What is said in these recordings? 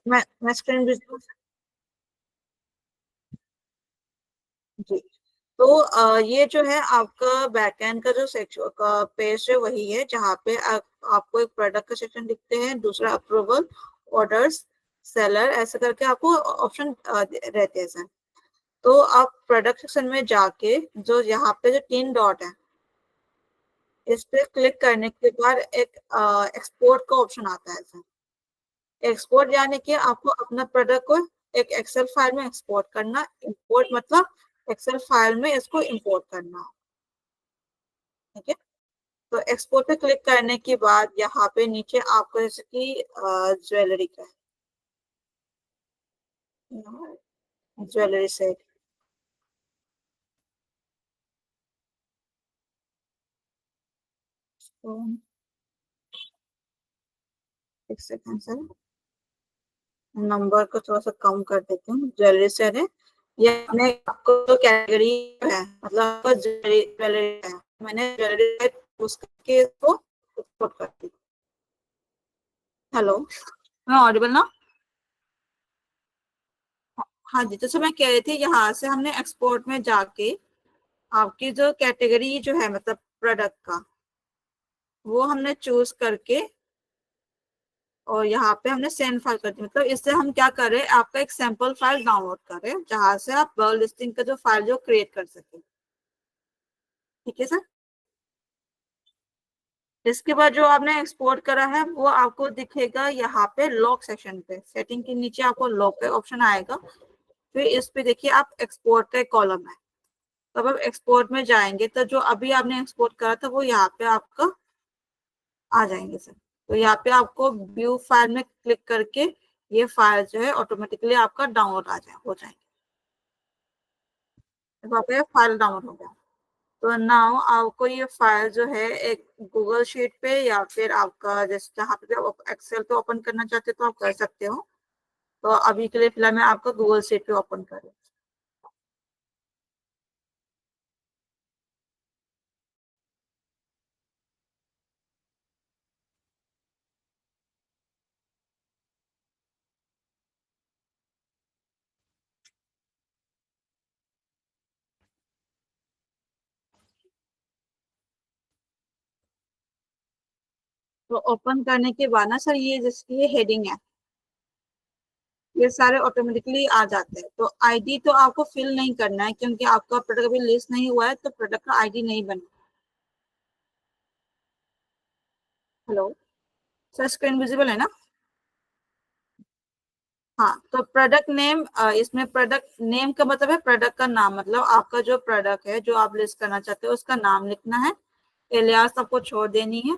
मैं screen visible. जी। तो ये जो है आपका बैकएंड का जो सेक्शन का पेज है वही है, जहाँ पे आपको एक प्रोडक्ट का सेक्शन दिखते हैं, दूसरा अप्रूवल, ऑर्डर्स, सेलर, ऐसे करके आपको ऑप्शन रहते हैं सर। तो आप प्रोडक्ट सेक्शन में जाके जो यहाँ पे जो तीन डॉट है, इस पे क्लिक करने के बाद एक एक्सपोर्ट का ऑप्शन आता है सर। एक्सपोर्ट यानी कि आपको अपना प्रोडक्ट को एक एक्सेल फाइल में एक्सपोर्ट करना, इंपोर्ट मतलब एक्सेल फाइल में इसको इंपोर्ट करना। ठीक है। तो एक्सपोर्ट पे क्लिक करने के बाद यहाँ पे नीचे आपको जैसे कि ज्वेलरी का ज्वेलरी सेट। तो एक सेकंड सर, नंबर को थोड़ा सा कम कर देती हूँ। ज्वेलरी सेट है, ये अपने आपको जो कैटेगरी है, मतलब आपको ज्वेलरी ज्वेलरी है, मैंने ज्वेलरी सेट उसके इसको एक्सपोर्ट कर दी। हेलो, मैं ऑडिबल ना? हाँ जी, तो सर मैं कह रही थी यहाँ से हमने एक्सपोर्ट में जाके आपकी जो कैटेगरी जो है मतलब प्रोडक्ट का, वो हमने चूज करके और यहाँ पे हमने सेंड फाइल कर दी। मतलब इससे हम क्या कर रहे हैं, आपका एक सैंपल फाइल डाउनलोड कर रहे हैं जहां से आप बर्ड लिस्टिंग का जो फाइल जो क्रिएट कर सके। ठीक है सर। इसके बाद जो आपने एक्सपोर्ट करा है वो आपको दिखेगा यहाँ पे लॉक सेक्शन पे, सेटिंग के नीचे आपको लॉक का ऑप्शन आएगा। फिर इस पे देखिए आप एक्सपोर्ट का कॉलम है। तब आप एक्सपोर्ट में जाएंगे तो जो अभी आपने एक्सपोर्ट करा था वो यहाँ पे आपका आ जाएंगे सर। तो यहाँ पे आपको व्यू फाइल में क्लिक करके ये फाइल जो है ऑटोमेटिकली आपका डाउनलोड आ जाए हो जाएंगे। तो आपका ये फाइल डाउनलोड हो गया। तो नाउ आपको ये फाइल जो है एक गूगल शीट पे या फिर आपका जैसे जहाँ पे आप एक्सेल पे ओपन करना चाहते हो तो आप कर सकते हो। तो अभी के लिए फिलहाल मैं आपका गूगल शीट पे ओपन कर रही हूँ। तो ओपन करने के बाद ना सर ये जैसे ये हेडिंग है, ये सारे ऑटोमेटिकली आ जाते हैं। तो आईडी तो आपको फिल नहीं करना है क्योंकि आपका प्रोडक्ट अभी लिस्ट नहीं हुआ है, तो प्रोडक्ट का आईडी नहीं बना। हेलो सर, स्क्रीन विजिबल है ना? हाँ, तो प्रोडक्ट नेम, इसमें प्रोडक्ट नेम का मतलब है प्रोडक्ट का नाम, मतलब आपका जो प्रोडक्ट है जो आप लिस्ट करना चाहते हो उसका नाम लिखना है। एलियास आपको छोड़ देनी है।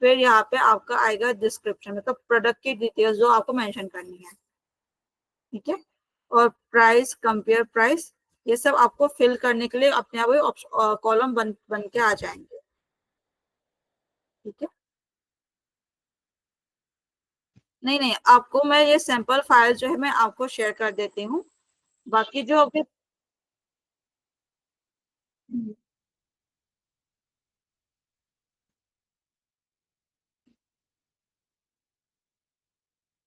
फिर यहाँ पे आपका आएगा डिस्क्रिप्शन, मतलब प्रोडक्ट की डिटेल्स जो आपको मेंशन करनी है। ठीक है। और प्राइस, कंपेयर प्राइस, ये सब आपको फिल करने के लिए अपने आप कॉलम बन बन के आ जाएंगे। ठीक है। नहीं नहीं, आपको मैं ये सैंपल फाइल जो है मैं आपको शेयर कर देती हूँ। बाकी जो अभी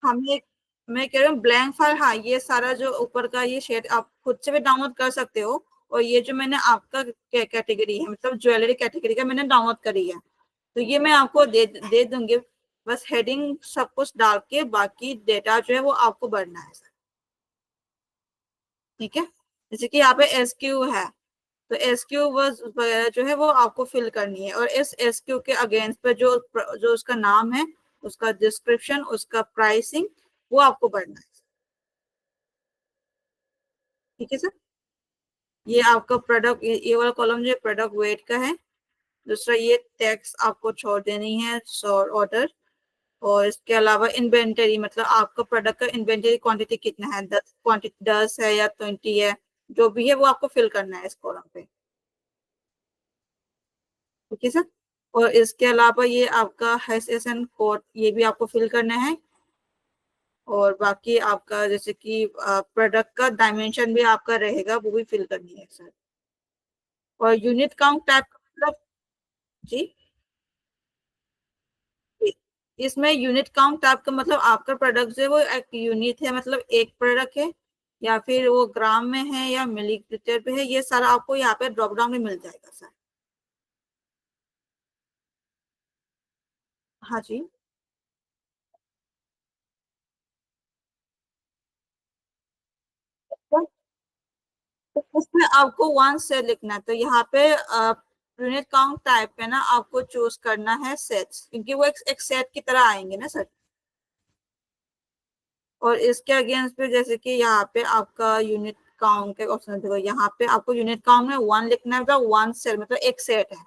हम ये मैं कह रही हूँ ब्लैंक फाइल, हाँ ये सारा जो ऊपर का ये शेड आप खुद से भी डाउनलोड कर सकते हो। और ये जो मैंने आपका कैटेगरी है मतलब ज्वेलरी कैटेगरी का मैंने डाउनलोड करी है, तो ये मैं आपको दे दूंगी। बस हेडिंग सब कुछ डाल के बाकी डेटा जो है वो आपको भरना है सर। ठीक है। जैसे कि यहाँ पे एस क्यू है, तो एस क्यू वगैरह जो है वो आपको फिल करनी है, और इस एस क्यू के अगेंस्ट पे जो जो उसका नाम है, उसका डिस्क्रिप्शन, उसका प्राइसिंग, वो आपको भरना है। ठीक है सर। ये आपका प्रोडक्ट, ये वाला कॉलम जो है प्रोडक्ट वेट का है। दूसरा ये टैक्स आपको छोड़ देनी है, ऑर्डर। और इसके अलावा इन्वेंटरी, मतलब आपका प्रोडक्ट का इन्वेंटरी क्वांटिटी कितना है, 10 क्वांटिटी 10 है या 20 है, जो भी है वो आपको फिल करना है इस कॉलम पे। ठीक है सर। और इसके अलावा ये आपका एस एस एन कोड, ये भी आपको फिल करना है। और बाकी आपका जैसे कि प्रोडक्ट का डायमेंशन भी आपका रहेगा, वो भी फिल करनी है सर। और यूनिट काउंट टाइप का मतलब, जी इसमें यूनिट काउंट टाइप का मतलब आपका प्रोडक्ट जो है वो एक यूनिट है, मतलब एक प्रोडक्ट है, या फिर वो ग्राम में है या मिलीलीटर पे है, ये सारा आपको यहाँ पे ड्रॉप डाउन में मिल जाएगा सर। हाँ जी। तो उसमें आपको वन से लिखना है, तो यहाँ पे यूनिट काउंट टाइप पे ना आपको चूज करना है सेट्स, क्योंकि वो एक सेट की तरह आएंगे ना सर। और इसके अगेंस्ट पे जैसे कि यहाँ पे आपका यूनिट काउंट का ऑप्शन देखो, यहाँ पे आपको यूनिट काउंट में वन लिखना है, वन सेट मतलब एक सेट है।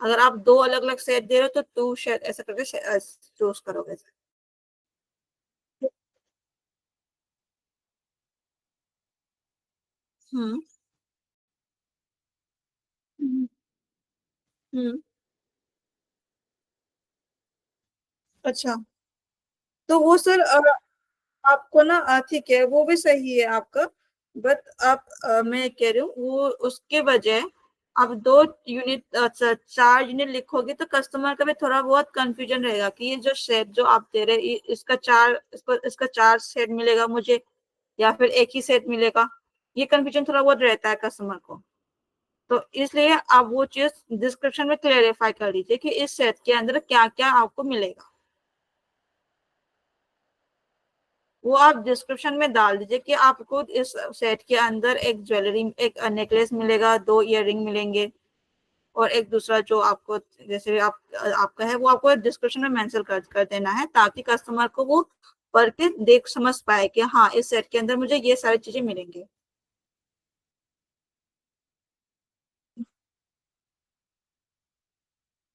अगर आप दो अलग अलग सेट दे रहे हो तो टू सेट ऐसा करके चूज करोगे। हम्म। हम्म। हम्म। अच्छा, तो वो सर आपको ना ठीक है, वो भी सही है आपका। बट आप मैं कह रही हूँ वो उसके बजाय आप दो यूनिट, अच्छा चार यूनिट लिखोगे तो कस्टमर का भी थोड़ा बहुत कंफ्यूजन रहेगा कि ये जो सेट जो आप दे रहे हैं इसका चार, इसका चार सेट मिलेगा मुझे या फिर एक ही सेट मिलेगा। ये कंफ्यूजन थोड़ा बहुत रहता है कस्टमर को। तो इसलिए आप वो चीज डिस्क्रिप्शन में क्लेरिफाई कर लीजिए कि इस सेट के अंदर क्या क्या आपको मिलेगा। वो आप डिस्क्रिप्शन में डाल दीजिए कि आपको इस सेट के अंदर एक ज्वेलरी, एक नेकलेस मिलेगा, दो इयररिंग मिलेंगे, और एक दूसरा जो आपको जैसे आप आपका है वो आपको डिस्क्रिप्शन में मेंशन कर देना है, ताकि कस्टमर को वो पढ़ के देख समझ पाए कि हाँ इस सेट के अंदर मुझे ये सारी चीजें मिलेंगी।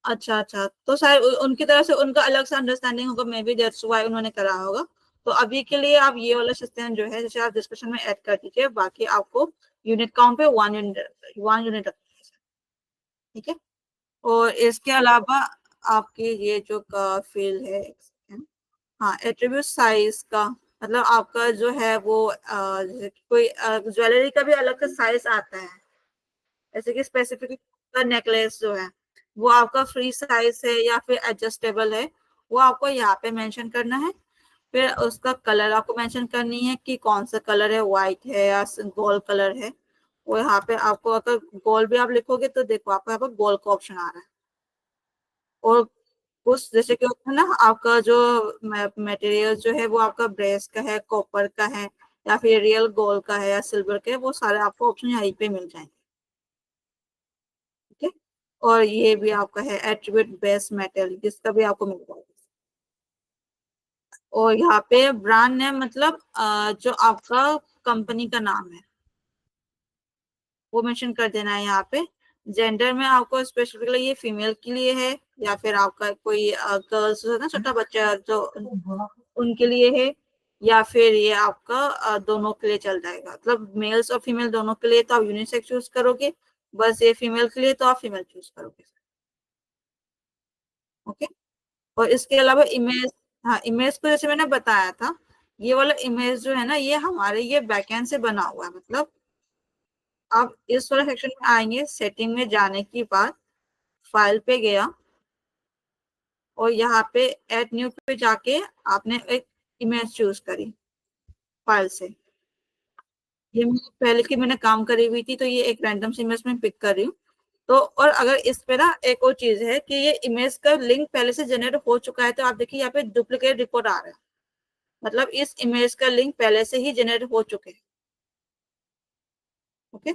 अच्छा अच्छा, तो शायद उनकी तरफ से उनका अलग से अंडरस्टैंडिंग होगा, मे बी दैट्स व्हाई उन्होंने करा होगा। तो अभी के लिए आप ये वाला सिस्टम जो है जैसे आप डिस्कशन में ऐड कर दीजिए, बाकी आपको यूनिट काउंट पे वन यूनिट रखना है, ठीक है। और इसके अलावा आपके ये जो का फील्ड है, हाँ एट्रीब्यूट साइज का मतलब आपका जो है वो जैसे कि कोई ज्वेलरी का भी अलग से साइज आता है, जैसे कि स्पेसिफिक नेकलेस जो है वो आपका फ्री साइज है या फिर एडजस्टेबल है, वो आपको यहाँ पे मेंशन करना है। फिर उसका कलर आपको मेंशन करनी है कि कौन सा कलर है, व्हाइट है या गोल्ड कलर है। वो यहाँ पे आपको अगर गोल्ड भी आप लिखोगे तो देखो आपको यहाँ पर गोल्ड का ऑप्शन आ रहा है। और उस जैसे कि होता है ना आपका जो मटेरियल जो है वो आपका ब्रेस का है, कॉपर का है, या फिर रियल गोल्ड का है या सिल्वर का है, वो सारे आपको ऑप्शन यहीं पे मिल जाएंगे, ठीक है। और ये भी आपका है एट्रीब्यूट बेस मेटल, जिसका भी आपको मिल जाएगा। और यहाँ पे ब्रांड नेम मतलब जो आपका कंपनी का नाम है वो मेंशन कर देना है यहाँ पे। जेंडर में आपको स्पेसिफिकली ये फीमेल के लिए है, या फिर आपका कोई गर्ल्स है ना छोटा बच्चा जो उनके लिए है, या फिर ये आपका दोनों के लिए चल जाएगा, मतलब मेल्स और फीमेल दोनों के लिए तो आप यूनिसेक्स चूज करोगे, बस ये फीमेल के लिए तो आप फीमेल चूज करोगे। ओके। और इसके अलावा इमेज, हाँ इमेज को जैसे मैंने बताया था, ये वाला इमेज जो है ना ये हमारे ये बैकएंड से बना हुआ है, मतलब आप इस वाले सेक्शन में आएंगे, सेटिंग में जाने के बाद फाइल पे गया और यहाँ पे ऐड न्यू पे जाके आपने एक इमेज चूज करी फाइल से। ये पहले की मैंने काम करी हुई थी, तो ये एक रैंडम सी इमेज में पिक कर रही हूँ। तो और अगर इस पे ना एक और चीज है कि ये इमेज का लिंक पहले से जनरेट हो चुका है, तो आप देखिए यहाँ पे डुप्लीकेट रिपोर्ट आ रहा है, मतलब इस इमेज का लिंक पहले से ही जनरेट हो चुके हैं। ओके।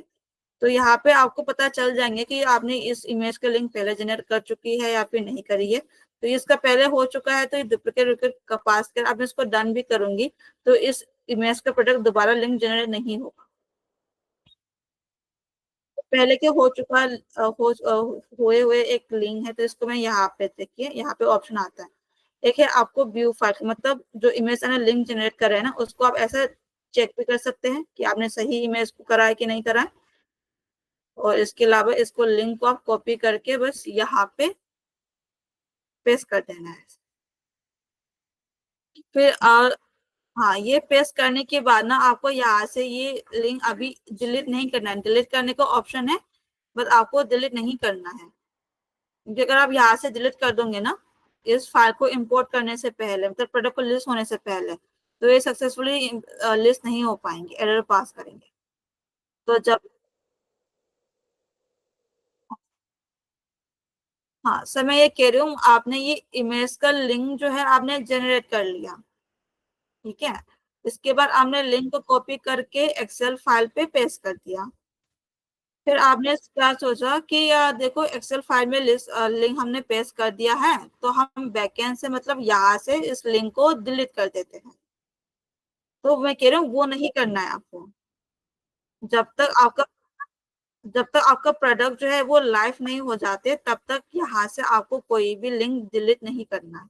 तो यहाँ पे आपको पता चल जाएंगे कि आपने इस इमेज का लिंक पहले जनरेट कर चुकी है या फिर नहीं करी है। तो इसका पहले हो चुका है तो ये डुप्लीकेट विकेट का पास कर, अब मैं इसको डन भी करूंगी तो इस इमेज का प्रोडक्ट दोबारा लिंक जनरेट नहीं होगा। पहले के हो चुका हुए हुए एक लिंक है, तो इसको मैं यहाँ पे देखिए यहाँ पे ऑप्शन आता है, देखिए आपको व्यू फाइल मतलब जो इमेज ने लिंक जनरेट करे है ना उसको आप ऐसा चेक भी कर सकते हैं कि आपने सही इमेज को करा है कि नहीं करा है। और इसके अलावा इसको लिंक को आप कॉपी करके बस यहाँ पे पेस्ट कर देना है। फिर हाँ ये पेस्ट करने के बाद ना आपको यहाँ से ये लिंक अभी डिलीट नहीं करना है, डिलीट करने का ऑप्शन है बस आपको डिलीट नहीं करना है, क्योंकि अगर आप यहाँ से डिलीट कर दोगे ना इस फाइल को इंपोर्ट करने से पहले, मतलब प्रोडक्ट को लिस्ट होने से पहले, तो ये सक्सेसफुली लिस्ट नहीं हो पाएंगे, एरर पास करेंगे। तो जब, हाँ सर मैं ये कह रही हूँ, आपने ये इमेज का लिंक जो है आपने जनरेट कर लिया, ठीक है। इसके बाद आपने लिंक को कॉपी करके एक्सेल फाइल पे पेस्ट कर दिया। फिर आपने क्या सोचा कि यार देखो एक्सेल फाइल में लिस्ट लिंक हमने पेस्ट कर दिया है, तो हम बैकएंड से मतलब यहाँ से इस लिंक को डिलीट कर देते हैं। तो मैं कह रही हूँ वो नहीं करना है आपको। जब तक आपका जब तक आपका प्रोडक्ट जो है वो लाइव नहीं हो जाते, तब तक यहाँ से आपको कोई भी लिंक डिलीट नहीं करना है।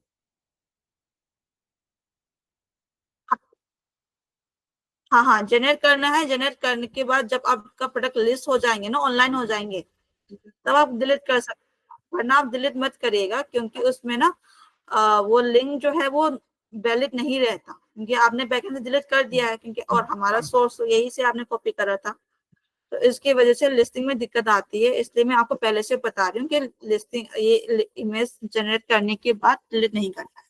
हाँ हाँ, जनरेट करना है। जनरेट करने के बाद जब आपका प्रोडक्ट लिस्ट हो जाएंगे ना, ऑनलाइन हो जाएंगे, तब आप डिलीट कर सकते हैं। वरना आप डिलीट मत करिएगा, क्योंकि उसमें ना वो लिंक जो है वो वैलिड नहीं रहता, क्योंकि आपने बैकएंड से डिलीट कर दिया है, क्योंकि और हमारा सोर्स यही से आपने कॉपी करा था। तो इसकी वजह से लिस्टिंग में दिक्कत आती है, इसलिए मैं आपको पहले से बता रही हूँ कि लिस्टिंग ये इमेज जनरेट करने के बाद डिलीट नहीं करना है।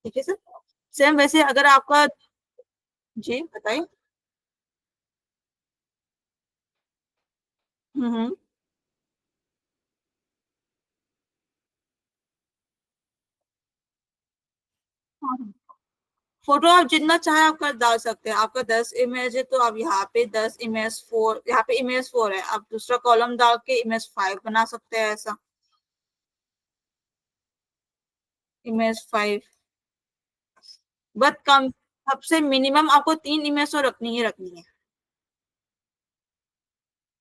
ठीक है सर। सेम वैसे अगर आपका, जी बताइए। हम्म। हाँ, फोटो आप जितना चाहे आप कर डाल सकते हैं। आपका 10 इमेज है तो आप यहाँ पे 10 इमेज 4, यहाँ पे इमेज 4 है, आप दूसरा कॉलम डाल के इमेज 5 बना सकते हैं ऐसा। इमेज 5, बट कम, सबसे मिनिमम आपको 3 इमेज तो रखनी ही रखनी है।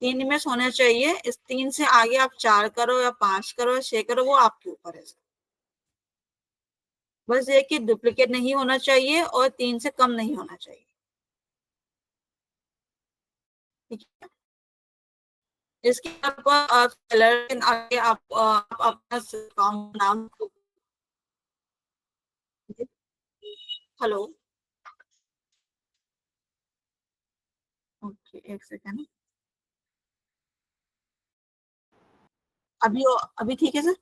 3 इमेज होने चाहिए। इस 3 से आगे आप 4 करो या 5 करो या 6 करो, वो आपके ऊपर है। बस ये कि डुप्लीकेट नहीं होना चाहिए और 3 से कम नहीं होना चाहिए। ठीक है। इसके अलावा आप सेलर के आगे आप अपना अकाउंट नाम, हेलो, ओके एक सेकेंड। अभी अभी ठीक है सर।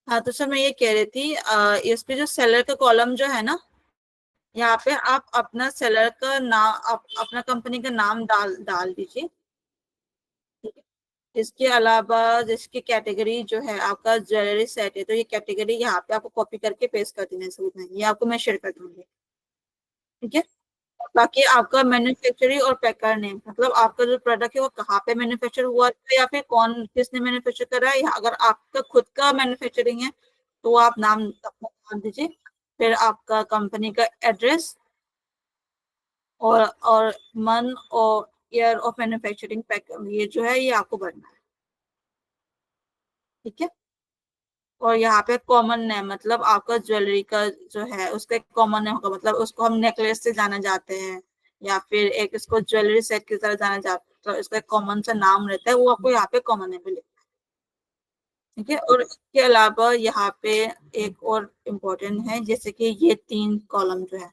हाँ तो सर मैं ये कह रही थी, इस पे जो सेलर का कॉलम जो है ना, यहाँ पे आप अपना सेलर का नाम, अपना कंपनी का नाम डाल डाल दीजिए। ठीक है। इसके अलावा जिसकी कैटेगरी जो है, आपका ज्वेलरी सेट है, तो ये कैटेगरी यहाँ पे आपको कॉपी करके पेस्ट कर देना है सूट में, ये आपको मैं शेयर कर दूंगी। ठीक है। बाकी आपका मैन्युफैक्चरिंग और पैकर नेम, मतलब आपका जो प्रोडक्ट है वो कहाँ पे मैन्युफैक्चर हुआ था, या फिर कौन किसने मैन्युफैक्चर करा है, या अगर आपका खुद का मैन्युफैक्चरिंग है तो वो आप नाम अपना नाम दीजिए। फिर आपका कंपनी का एड्रेस, और मंथ और ईयर ऑफ मैन्युफैक्चरिंग पैक, ये जो है ये आपको भरना है। ठीक है। और यहाँ पे कॉमन नेम, मतलब आपका ज्वेलरी का जो है उसका एक कॉमन नेम होगा, मतलब उसको हम नेकलेस से जाना जाते हैं, या फिर एक इसको ज्वेलरी सेट की तरह जाना जाता है, तो इसका एक कॉमन सा नाम रहता है, वो आपको यहाँ पे कॉमन नेम पे लिखना है। ठीक है। और इसके अलावा यहाँ पे एक और इम्पोर्टेंट है, जैसे कि ये 3 कॉलम जो है,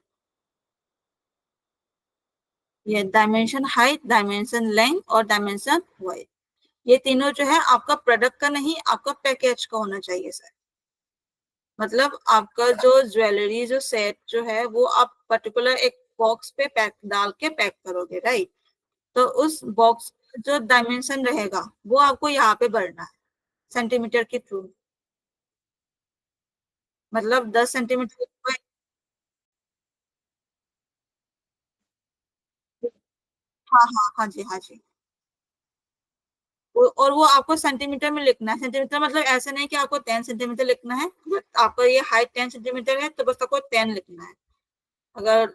ये डायमेंशन हाइट, डायमेंशन लेंथ और डायमेंशन वाइड, ये तीनों जो है आपका प्रोडक्ट का नहीं, आपका पैकेज का होना चाहिए सर। मतलब आपका जो ज्वेलरी जो सेट जो है वो आप पर्टिकुलर एक बॉक्स पे पैक डाल के पैक करोगे, राइट। तो उस बॉक्स जो डायमेंशन रहेगा वो आपको यहाँ पे भरना है, सेंटीमीटर के थ्रू। मतलब 10 सेंटीमीटर। हाँ हाँ हाँ जी, हाँ जी। और वो आपको सेंटीमीटर में लिखना है। सेंटीमीटर मतलब ऐसे नहीं कि आपको 10 सेंटीमीटर लिखना है, आपको ये हाइट 10 सेंटीमीटर है तो बस आपको 10 लिखना है। अगर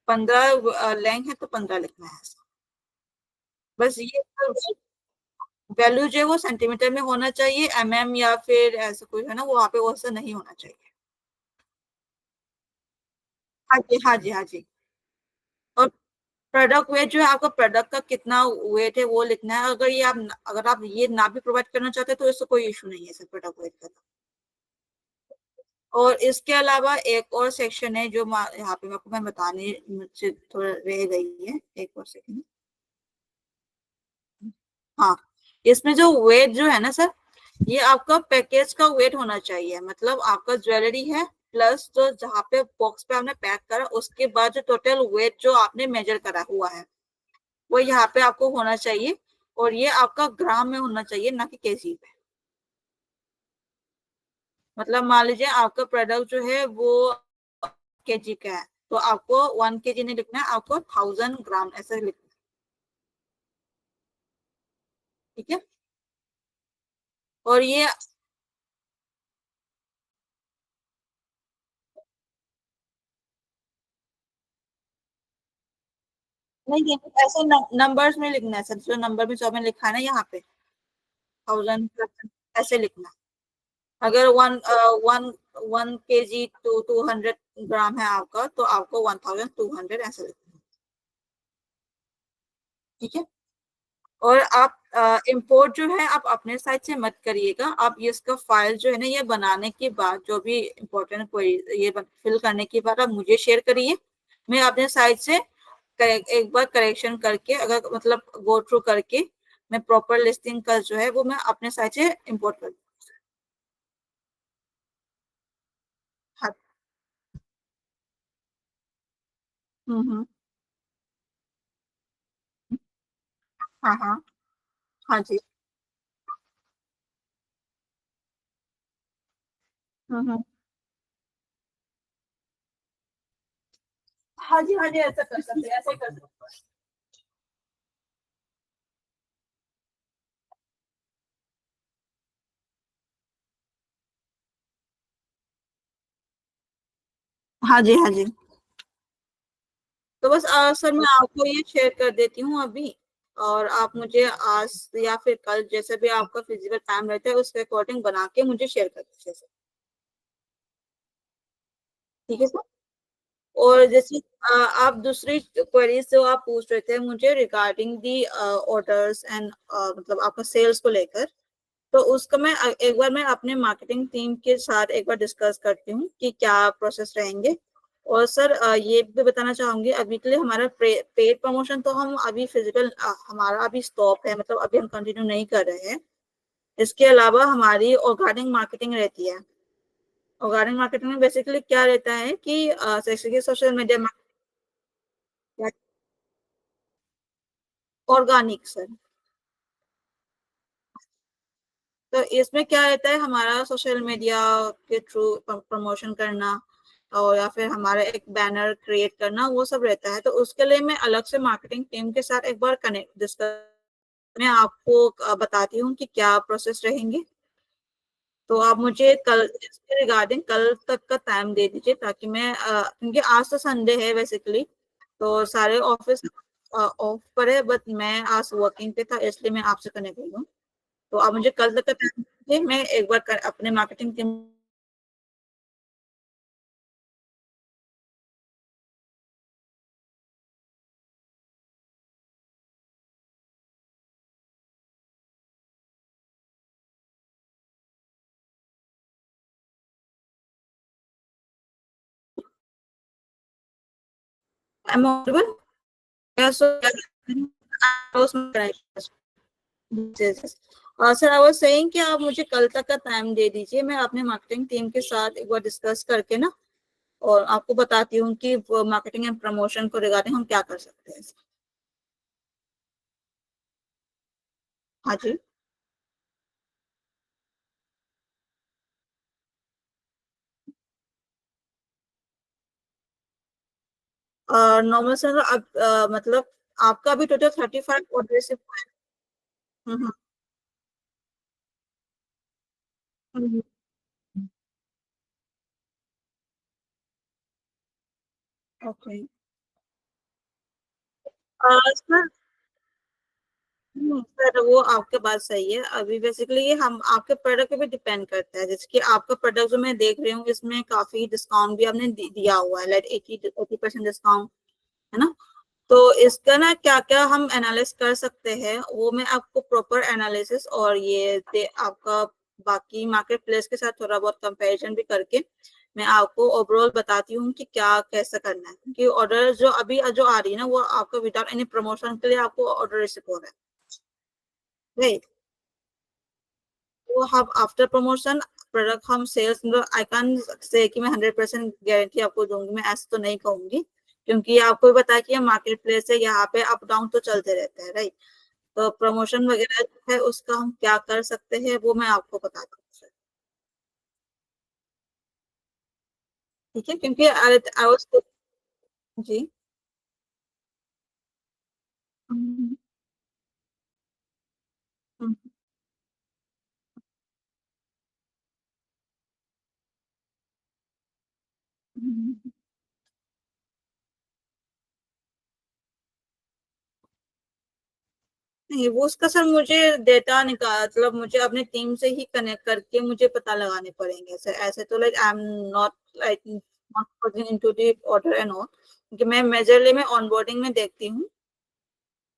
15 लेंथ है तो 15 लिखना है ऐसा। बस ये वैल्यू जो है वो सेंटीमीटर में होना चाहिए, एमएम या फिर ऐसा कोई है ना, वो वहाँ पे वैसा नहीं होना चाहिए। हाँ जी, हाँ जी, हाँ जी। और प्रोडक्ट वेट जो है, आपका प्रोडक्ट का कितना वेट है वो लिखना है। अगर आप ये ना भी प्रोवाइड करना चाहते हैं तो इससे कोई इशू नहीं है सर, प्रोडक्ट वेट का। और इसके अलावा एक और सेक्शन है जो यहाँ पे आपको मैं बताने मुझसे थोड़ा रह गई है, एक और सेकंड। हाँ, इसमें जो वेट जो है ना सर, ये आपका पैकेज का वेट होना चाहिए, मतलब आपका ज्वेलरी है प्लस जो जहाँ पे बॉक्स पे आपने पैक करा उसके बाद जो टोटल वेट जो आपने मेजर करा हुआ है वो यहाँ पे आपको होना चाहिए, और ये आपका ग्राम में होना चाहिए ना कि केजी पे। मतलब मान लीजिए आपका प्रोडक्ट जो है वो केजी का है, तो आपको 1 केजी नहीं लिखना है, आपको 1000 ग्राम ऐसे लिखना है। ठीक है। और ये नहीं, ये ऐसे नंबर्स में लिखना है सर, जो नंबर में जो मैंने लिखा है ना यहाँ पे 1000 ऐसे लिखना है। अगर वन 1 केजी टू 200 ग्राम है आपका, तो आपको 1200 ऐसे लिखना है। ठीक है। और आप इंपोर्ट जो है आप अपने साइड से मत करिएगा, आप ये इसका फाइल जो है ना ये बनाने के बाद जो भी इम्पोर्टेंट कोई ये फिल करने के बाद आप मुझे शेयर करिए। मैं अपने साइड से एक बार करेक्शन करके, अगर मतलब गो थ्रू करके मैं प्रॉपर लिस्टिंग का जो है वो मैं अपने साइड से इम्पोर्ट कर। हाँ। हम्म। हाँ हाँ। हाँ जी। हम्म। हाँ जी, हाँ जी, ऐसा कर सकते हैं, ऐसे कर सकते हैं। हाँ जी, हाँ जी। तो बस सर मैं आपको ये शेयर कर देती हूँ अभी, और आप मुझे आज या फिर कल जैसे भी आपका फिजिकल टाइम रहता है उसके अकॉर्डिंग बना के मुझे शेयर कर दीजिए सर। ठीक है सर। और जैसे आप दूसरी क्वेरीज जो आप पूछ रहे थे मुझे रिगार्डिंग दी ऑर्डर्स एंड मतलब आपका सेल्स को लेकर, तो उसका मैं एक बार मैं अपने मार्केटिंग टीम के साथ एक बार डिस्कस करती हूँ कि क्या प्रोसेस रहेंगे। और सर ये भी बताना चाहूंगी, अभी के लिए हमारा पेड प्रमोशन तो हम अभी फिजिकल हमारा अभी स्टॉप है, मतलब अभी हम कंटिन्यू नहीं कर रहे हैं। इसके अलावा हमारी ऑर्गेनिक मार्केटिंग रहती है। ऑर्गेनिक मार्केटिंग में बेसिकली क्या रहता है कि जैसे सोशल मीडिया ऑर्गेनिक सर। तो इसमें क्या रहता है, हमारा सोशल मीडिया के थ्रू प्रमोशन करना, और या फिर हमारा एक बैनर क्रिएट करना, वो सब रहता है। तो उसके लिए मैं अलग से मार्केटिंग टीम के साथ एक बार कनेक्ट डिस्कस, मैं आपको बताती हूँ कि क्या प्रोसेस रहेंगे। तो आप मुझे कल इसके रिगार्डिंग कल तक का टाइम दे दीजिए, ताकि मैं क्योंकि आज तो संडे है बेसिकली, तो सारे ऑफिस ऑफ पर है, बट मैं आज वर्किंग पे था इसलिए मैं आपसे कनेक्ट हुई हूँ। तो आप मुझे कल तक का टाइम दीजिए, मैं एक बार अपने marketing team am I audible? Yeah, so I was sir I was saying कि आप मुझे कल तक का टाइम दे दीजिए, मैं अपने मार्केटिंग टीम के साथ एक बार डिस्कस करके ना, और आपको बताती हूँ कि मार्केटिंग एंड प्रमोशन को रिगार्डिंग हम क्या कर सकते हैं। हाँ जी। नॉर्मल सर अब मतलब आपका भी टोटल 35 ऑर्डर से। हम्म। हम्म। ओके। सर सर वो आपके बात सही है, अभी बेसिकली ये हम आपके प्रोडक्ट पे भी डिपेंड करता है, जैसे कि आपका प्रोडक्ट जो मैं देख रही हूँ इसमें काफी डिस्काउंट भी आपने दिया हुआ है, लाइक 80% डिस्काउंट, है ना। तो इसका ना क्या क्या हम एनालिस कर सकते हैं, वो मैं आपको प्रॉपर एनालिसिस और ये आपका बाकी मार्केट प्लेस के साथ थोड़ा बहुत कंपैरिजन भी करके मैं आपको ओवरऑल बताती हूँ कि क्या कैसा करना है, क्योंकि ऑर्डर जो अभी जो आ रही है ना वो आपका विदाउट एनी प्रमोशन के लिए आपको ऑर्डर रिसीव हो रहा है। राइट। तो हम आफ्टर प्रमोशन प्रोडक्ट हम सेल्स, मतलब आई कैन से कि मैं 100% गारंटी आपको दूंगी, मैं ऐसा तो नहीं कहूंगी, क्योंकि आपको भी पता है कि ये मार्केट प्लेस है, यहाँ पे अप डाउन तो चलते रहते हैं, राइट। तो प्रमोशन वगैरह जो है उसका हम क्या कर सकते हैं वो मैं आपको बताती हूँ सर। ठीक है, क्योंकि आई वाज, जी। हम्म, हम्म, हम्म। नहीं, वो उसका सर मुझे डेटा निकाल, मतलब मुझे अपनी टीम से ही कनेक्ट करके मुझे पता लगाने पड़ेंगे सर, ऐसे तो like I am not like not into the order and all, क्योंकि मैं मेजरली मैं ऑनबोर्डिंग में देखती हूँ,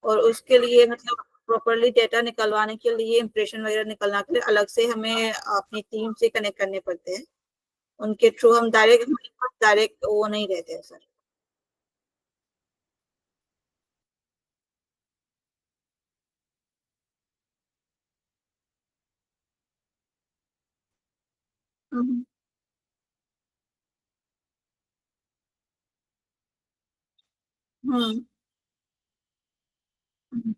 और उसके लिए मतलब प्रॉपरली डेटा निकलवाने के लिए, इंप्रेशन वगैरह निकलने के लिए अलग से हमें अपनी टीम से कनेक्ट करने पड़ते हैं, उनके थ्रू हम डायरेक्ट, डायरेक्ट वो नहीं रहते हैं सर। हम्म, हम्म, हम्म,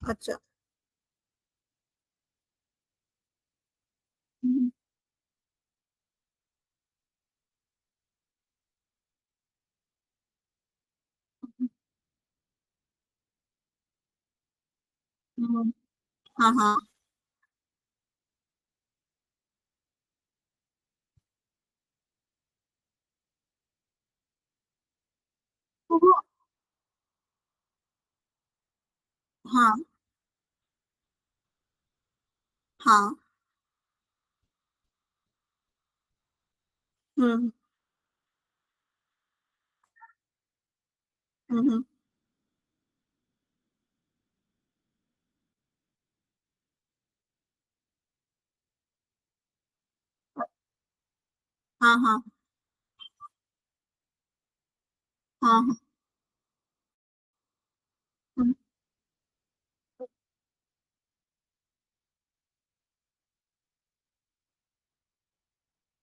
अच्छा। हम्म, हम्म, हाँ हाँ। तो हाँ हाँ। हम्म, हम्म, हाँ हाँ हाँ हाँ। हम्म,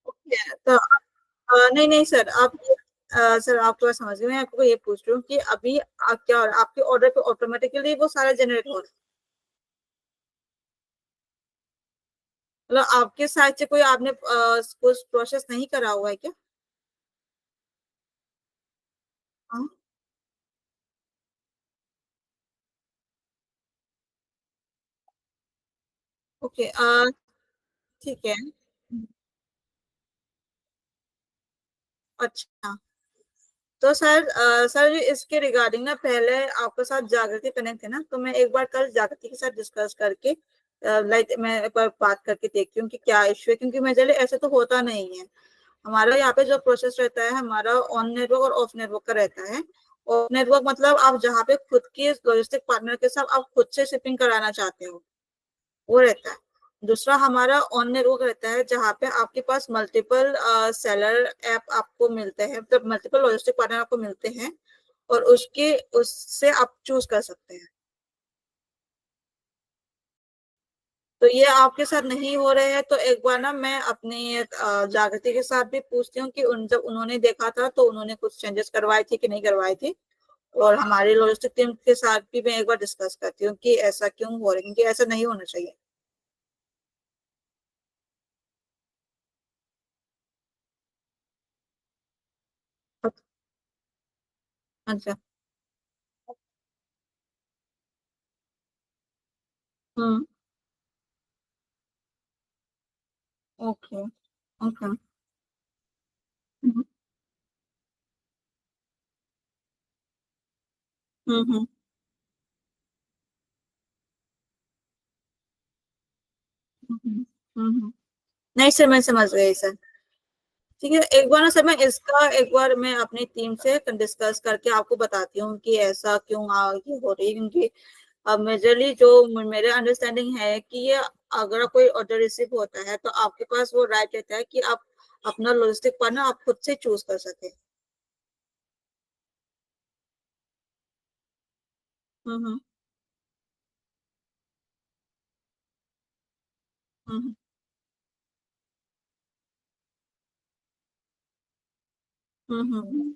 ओके, तो नहीं नहीं सर, आप सर आप थोड़ा समझ गए, मैं आपको ये पूछ रही हूँ कि अभी आप क्या, आपके ऑर्डर पे ऑटोमेटिकली वो सारा जनरेट हो रहा है, मतलब आपके साइड से कोई आपने कुछ प्रोसेस नहीं करा हुआ है क्या? हाँ। ओके, ठीक है। अच्छा, तो सर सर इसके रिगार्डिंग ना पहले आपके साथ जागृति कनेक्ट है ना, तो मैं एक बार कल जागृति के साथ डिस्कस करके, लाइक मैं एक बार बात करके देखती हूँ कि क्या इश्यू है, क्योंकि मेजरली ऐसे तो होता नहीं है। हमारा यहाँ पे जो प्रोसेस रहता है हमारा ऑन नेटवर्क और ऑफ नेटवर्क का रहता है। ऑफ नेटवर्क मतलब आप जहाँ पे खुद की लॉजिस्टिक पार्टनर के साथ आप खुद से शिपिंग कराना चाहते हो, वो रहता है। दूसरा हमारा ऑन नेटवर्क रहता है जहाँ पे आपके पास मल्टीपल सेलर ऐप आपको मिलते हैं, मतलब मल्टीपल लॉजिस्टिक पार्टनर आपको मिलते हैं, और उसके उससे आप चूज कर सकते हैं। तो ये आपके साथ नहीं हो रहे हैं, तो एक बार ना मैं अपनी जागृति के साथ भी पूछती हूँ कि उन जब उन्होंने देखा था तो उन्होंने कुछ चेंजेस करवाए थे कि नहीं करवाए थे, और हमारी लॉजिस्टिक टीम के साथ भी मैं एक बार डिस्कस करती हूँ कि ऐसा क्यों हो रहा है, क्योंकि ऐसा नहीं होना चाहिए। अच्छा। हम्म, ओके, ओके। हम्म, हम्म, हम्म, नहीं सर, मैं समझ गई सर। ठीक है, एक बार ना सर मैं इसका एक बार मैं अपनी टीम से डिस्कस करके आपको बताती हूँ कि ऐसा क्यों ये हो रही है, क्योंकि अब मेजरली जो मेरे अंडरस्टैंडिंग है कि ये अगर कोई ऑर्डर रिसीव होता है तो आपके पास वो राइट रहता है कि आप अपना लॉजिस्टिक पार्टनर आप खुद से चूज कर सके। हम्म हम्म हम्म हम्म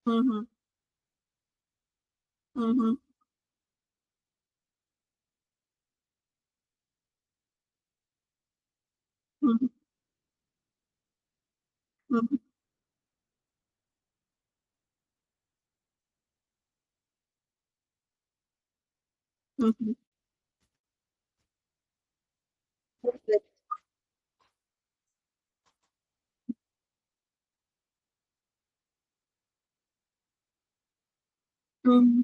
हम्म हम्म हम्म हम्म हम्म,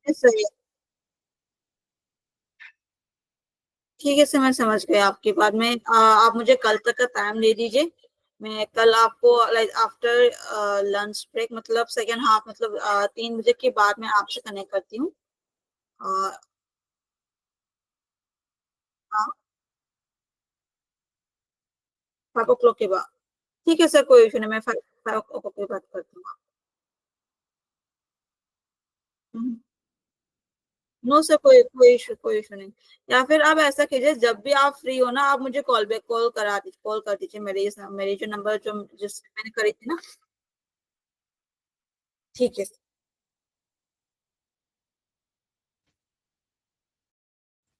ये सही है। ठीक है सर, मैं समझ गया आपकी बात में। आप मुझे कल तक का टाइम दे दीजिए। मैं कल आपको लाइक आफ्टर लंच ब्रेक, मतलब सेकेंड हाफ, मतलब 3 बजे के बाद मैं आपसे कनेक्ट करती हूँ। अ, हाँ, 5 o'clock के बाद। ठीक है सर, कोई इशू नहीं, मैं 5 o'clock के बाद करती हूँ। हम्म। नो सर, कोई इशू नहीं। या फिर आप ऐसा कीजिए, जब भी आप फ्री हो ना, आप मुझे कॉल कर दीजिए, मेरी जो नंबर जो जिस मैंने करी थी ना। ठीक है।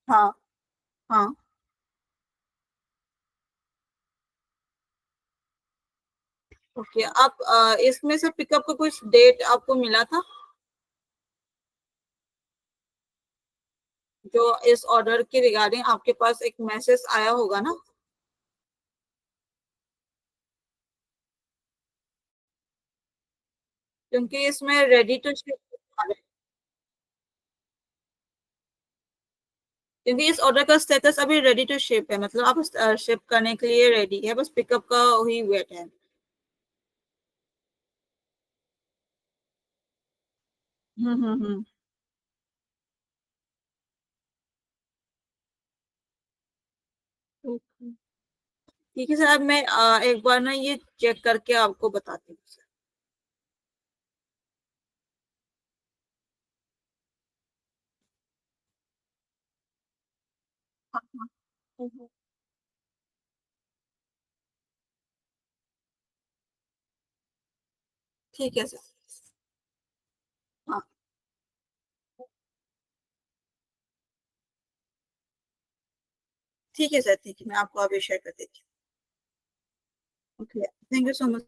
हाँ हाँ। ओके, आप इसमें से पिकअप का कुछ डेट आपको मिला था? जो इस ऑर्डर के रिगार्डिंग आपके पास एक मैसेज आया होगा ना? क्योंकि इसमें रेडी टू शिप, क्योंकि इस ऑर्डर का स्टेटस अभी रेडी टू शिप है, मतलब आप शिप करने के लिए रेडी है, बस पिकअप का ही वेट है। हम्म। Okay. ठीक है सर, अब मैं एक बार ना ये चेक करके आपको बताती हूँ सर। हाँ हाँ। हम्म, ठीक है सर। हाँ, ठीक है सर, ठीक है, मैं आपको अभी शेयर कर देती हूँ। Okay, thank you so much.